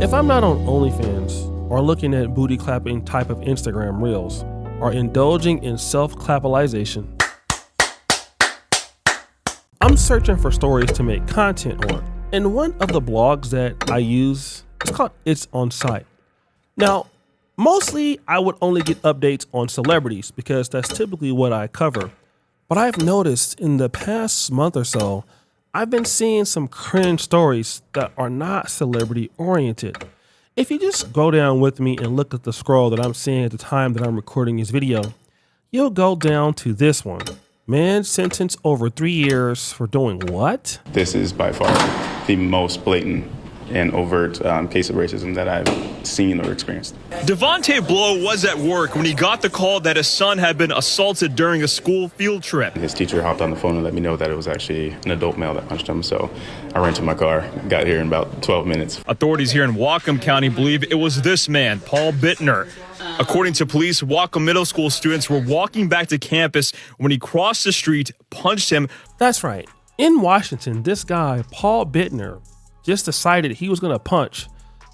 If I'm not on OnlyFans or looking at booty clapping type of Instagram reels or indulging in self-clapalization, I'm searching for stories to make content on. And one of the blogs that I use is called It's On Site. Now, mostly I would only get updates on celebrities because that's typically what I cover. But I've noticed in the past month or so, I've been seeing some cringe stories that are not celebrity oriented. If you just go down with me and look at the scroll that I'm seeing at the time that I'm recording this video, you'll go down to this one. Man sentenced over 3 years for doing what? This is by far the most blatant and overt case of racism that I've seen or experienced. Devontae Blow was at work when he got the call that his son had been assaulted during a school field trip. His teacher hopped on the phone and let me know that it was actually an adult male that punched him. So I ran to my car, got here in about 12 minutes. Authorities here in Whatcom County believe it was this man, Paul Bittner. According to police, Whatcom Middle School students were walking back to campus when he crossed the street, punched him. That's right. In Washington, this guy, Paul Bittner, just decided he was going to punch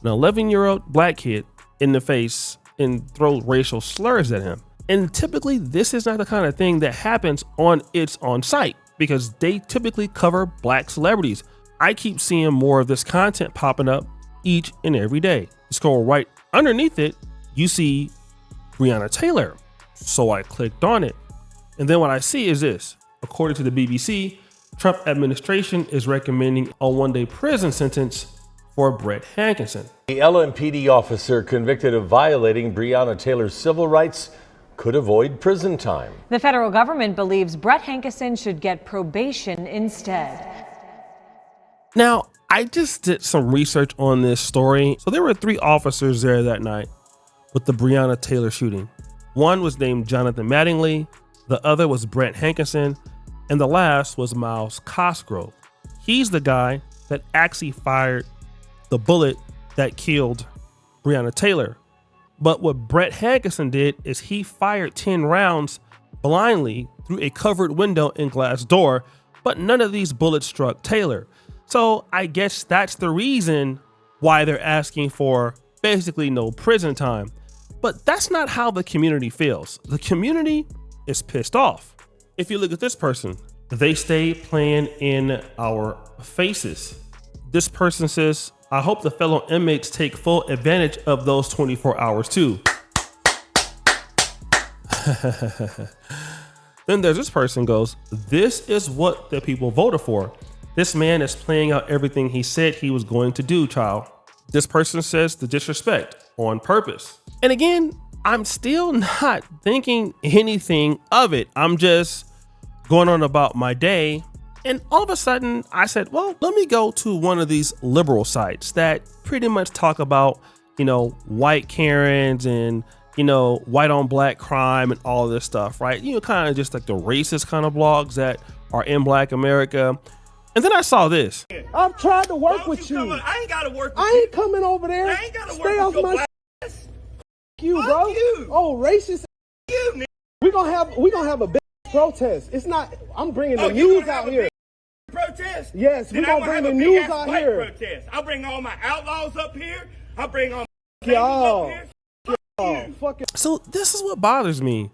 an 11-year-old black kid in the face and throw racial slurs at him. And typically, this is not the kind of thing that happens on It's On Site because they typically cover black celebrities. I keep seeing more of this content popping up each and every day. Scroll right underneath it, you see Breonna Taylor. So I clicked on it. And then what I see is this. According to the BBC, Trump administration is recommending a one-day prison sentence for Brett Hankinson. The LMPD officer convicted of violating Breonna Taylor's civil rights could avoid prison time. The federal government believes Brett Hankinson should get probation instead. Now, I just did some research on this story. So there were 3 officers there that night with the Breonna Taylor shooting. One was named Jonathan Mattingly, the other was Brett Hankinson, and the last was Miles Cosgrove. He's the guy that actually fired the bullet that killed Breonna Taylor. But what Brett Hankinson did is he fired 10 rounds blindly through a covered window and glass door, but none of these bullets struck Taylor. So I guess that's the reason why they're asking for basically no prison time. But that's not how the community feels. The community is pissed off. If you look at this person, they stay playing in our faces. This person says, I hope the fellow inmates take full advantage of those 24 hours too. Then there's this person goes, this is what the people voted for. This man is playing out everything he said he was going to do, child. This person says the disrespect on purpose. And again, I'm still not thinking anything of it. I'm just going on about my day. And all of a sudden I said, well, let me go to one of these liberal sites that pretty much talk about, white Karens and, white on black crime and all of this stuff, right? Kind of just like the racist kind of blogs that are in Black America. And then I saw this. I'm trying to work with you. I ain't gotta work with I ain't coming over there. I ain't gotta Stay work off with your my black ass. You, bro. you. Oh, racist. you, nigga. We gonna have a big protest. It's not. I'm bringing the you news gonna have out a here. big Protest? Yes, Then we gonna bring the news out white here. Protest. I'll bring all my outlaws up here. I'll bring all my Y'all. up here. Oh, fuck it. So this is what bothers me.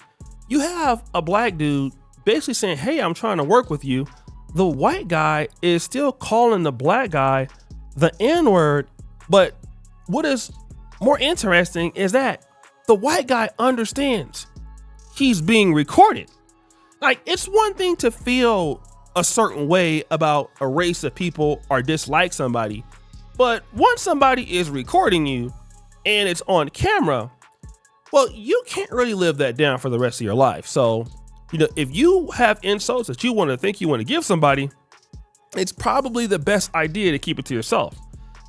You have a black dude basically saying, hey, I'm trying to work with you. The white guy is still calling the black guy the N-word. But what is more interesting is that the white guy understands he's being recorded. Like, it's one thing to feel a certain way about a race of people or dislike somebody, but once somebody is recording you and it's on camera, well, you can't really live that down for the rest of your life. So, if you have insults that you want to give somebody, it's probably the best idea to keep it to yourself.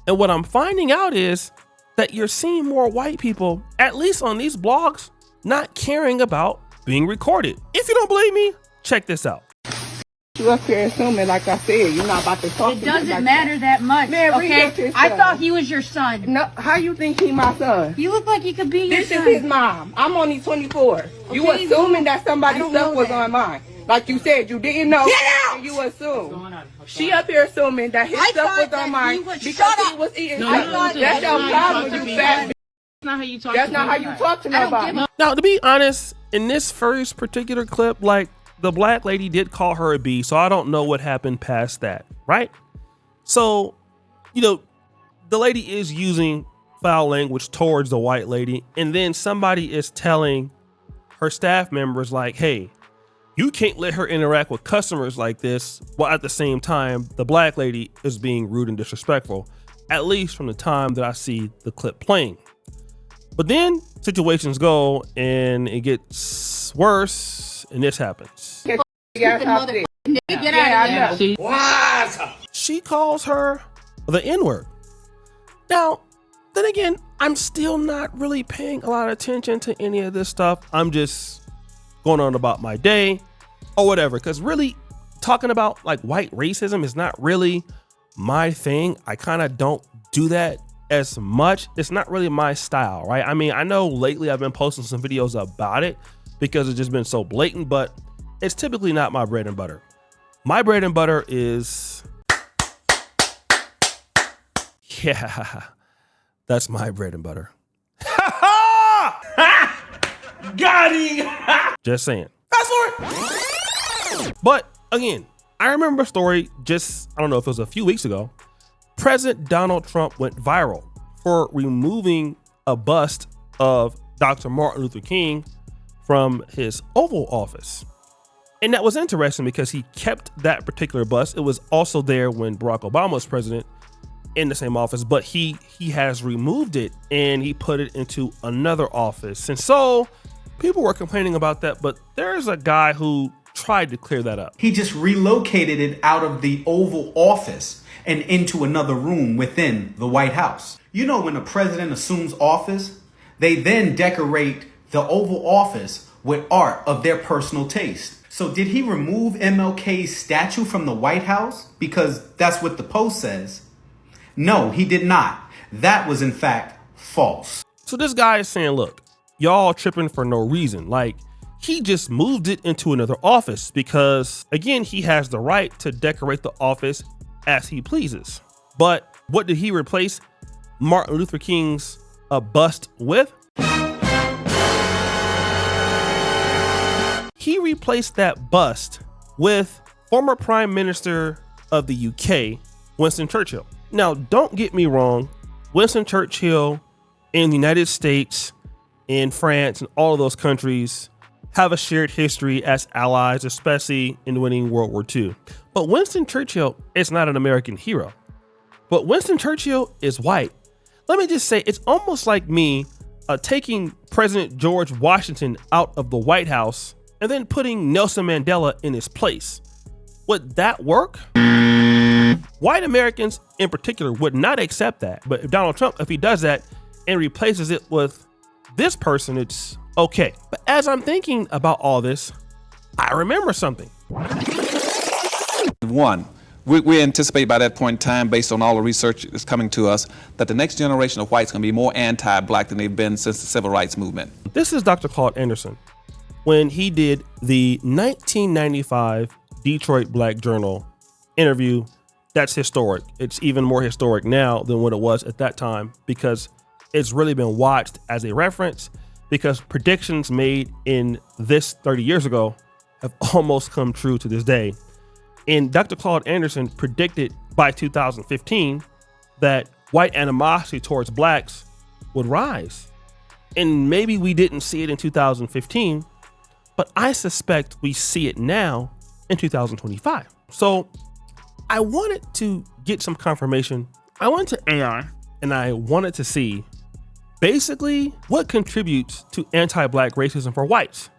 And what I'm finding out is that you're seeing more white people, at least on these blogs, not caring about being recorded. If you don't believe me, check this out. You up here assuming, like I said, you're not about to talk to me. It doesn't matter that much. Man, okay? I thought he was your son. No, how you think he my son? You look like he could be your This son. is his mom. I'm only 24. You assuming that somebody's stuff was on mine. Like you said, you didn't know. Get out! And you assumed. She up here assuming that his stuff was on mine because he was eating. That's your problem, you fat bitch. That's not how you talk. That's not how you talk to nobody. Now, to be honest, in this first particular clip, like, the black lady did call her a B, so I don't know what happened past that, right? So, you know, the lady is using foul language towards the white lady, and then somebody is telling her staff members like, hey, you can't let her interact with customers like this, while at the same time, the black lady is being rude and disrespectful, at least from the time that I see the clip playing. But then situations go and it gets worse, and this happens. Get out of there. What? She calls her the N-word. Now, then again, I'm still not really paying a lot of attention to any of this stuff. I'm just going on about my day or whatever, because really talking about like white racism is not really my thing. I kind of don't do that as much. It's not really my style, right? I mean, I know lately I've been posting some videos about it because it's just been so blatant, but it's typically not my bread and butter. My bread and butter is, yeah, that's my bread and butter. Got him! Just saying. Fast forward. But again, I remember a story just, I don't know if it was a few weeks ago. President Donald Trump went viral for removing a bust of Dr. Martin Luther King from his Oval Office. And that was interesting because he kept that particular bust. It was also there when Barack Obama was president in the same office, but he has removed it and he put it into another office. And so people were complaining about that, but there's a guy who tried to clear that up. He just relocated it out of the Oval Office and into another room within the White House. You know, when a president assumes office, they then decorate the Oval Office with art of their personal taste. So did he remove MLK's statue from the White House? Because that's what the Post says. No, he did not. That was in fact false. So this guy is saying, look, y'all tripping for no reason. Like, he just moved it into another office because, again, he has the right to decorate the office as he pleases. But what did he replace Martin Luther King's bust with? He replaced that bust with former Prime Minister of the UK, Winston Churchill. Now, don't get me wrong, Winston Churchill in the United States, in France, and all of those countries have a shared history as allies, especially in winning World War II. But Winston Churchill is not an American hero. But Winston Churchill is white. Let me just say, it's almost like me taking President George Washington out of the White House and then putting Nelson Mandela in his place. Would that work? White Americans in particular would not accept that. But if Donald Trump, if he does that and replaces it with this person, it's okay. But as I'm thinking about all this, I remember something. One, we anticipate by that point in time, based on all the research that's coming to us, that the next generation of whites going to be more anti-black than they've been since the civil rights movement. This is Dr. Claude Anderson when he did the 1995 Detroit Black Journal interview. That's historic. It's even more historic now than what it was at that time because it's really been watched as a reference, because predictions made in this 30 years ago have almost come true to this day. And Dr. Claude Anderson predicted by 2015 that white animosity towards blacks would rise. And maybe we didn't see it in 2015, but I suspect we see it now in 2025. So I wanted to get some confirmation. I went to AI and I wanted to see basically what contributes to anti-black racism for whites.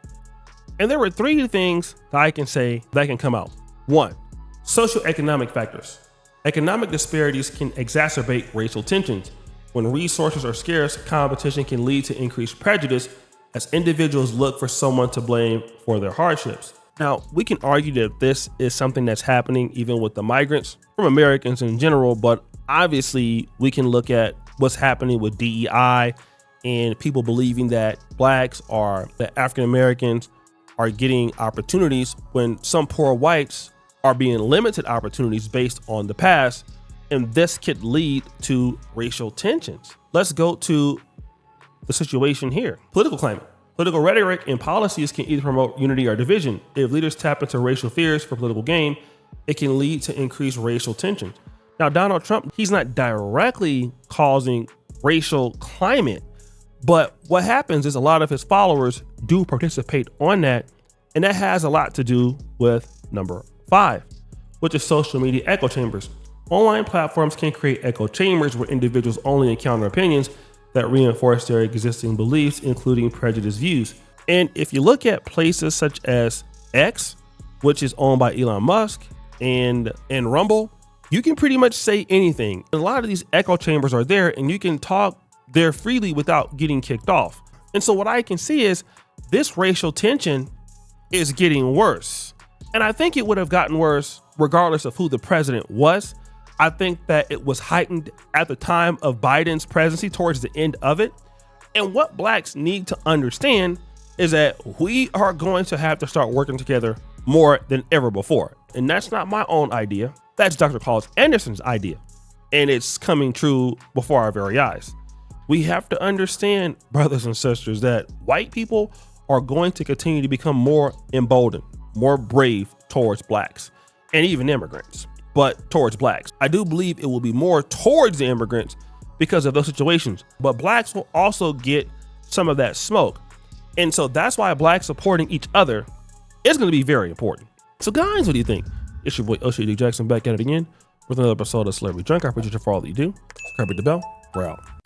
And there were three things that I can say that can come out. One, socioeconomic factors. Economic disparities can exacerbate racial tensions. When resources are scarce, competition can lead to increased prejudice as individuals look for someone to blame for their hardships. Now, we can argue that this is something that's happening even with the migrants from Americans in general, but obviously we can look at what's happening with DEI and people believing that blacks or that African Americans are getting opportunities when some poor whites are being limited opportunities based on the past, and this could lead to racial tensions. Let's go to the situation here. Political climate. Political rhetoric and policies can either promote unity or division. If leaders tap into racial fears for political gain, it can lead to increased racial tensions. Now, Donald Trump, he's not directly causing racial climate, but what happens is a lot of his followers do participate on that, and that has a lot to do with number 5, which is social media echo chambers. Online platforms can create echo chambers where individuals only encounter opinions that reinforce their existing beliefs, including prejudiced views. And if you look at places such as X, which is owned by Elon Musk, and Rumble, you can pretty much say anything. A lot of these echo chambers are there, and you can talk there freely without getting kicked off. And so what I can see is this racial tension is getting worse. And I think it would have gotten worse regardless of who the president was. I think that it was heightened at the time of Biden's presidency towards the end of it. And what blacks need to understand is that we are going to have to start working together more than ever before. And that's not my own idea. That's Dr. Carl Anderson's idea. And it's coming true before our very eyes. We have to understand, brothers and sisters, that white people are going to continue to become more emboldened, more brave towards blacks and even immigrants, but towards blacks. I do believe it will be more towards the immigrants because of those situations, but blacks will also get some of that smoke. And so that's why blacks supporting each other is going to be very important. So guys, what do you think? It's your boy O'Shea Jackson back at it again with another episode of Celebrity Drunk. I appreciate you for all that you do. Subscribe, hit the bell. We're out.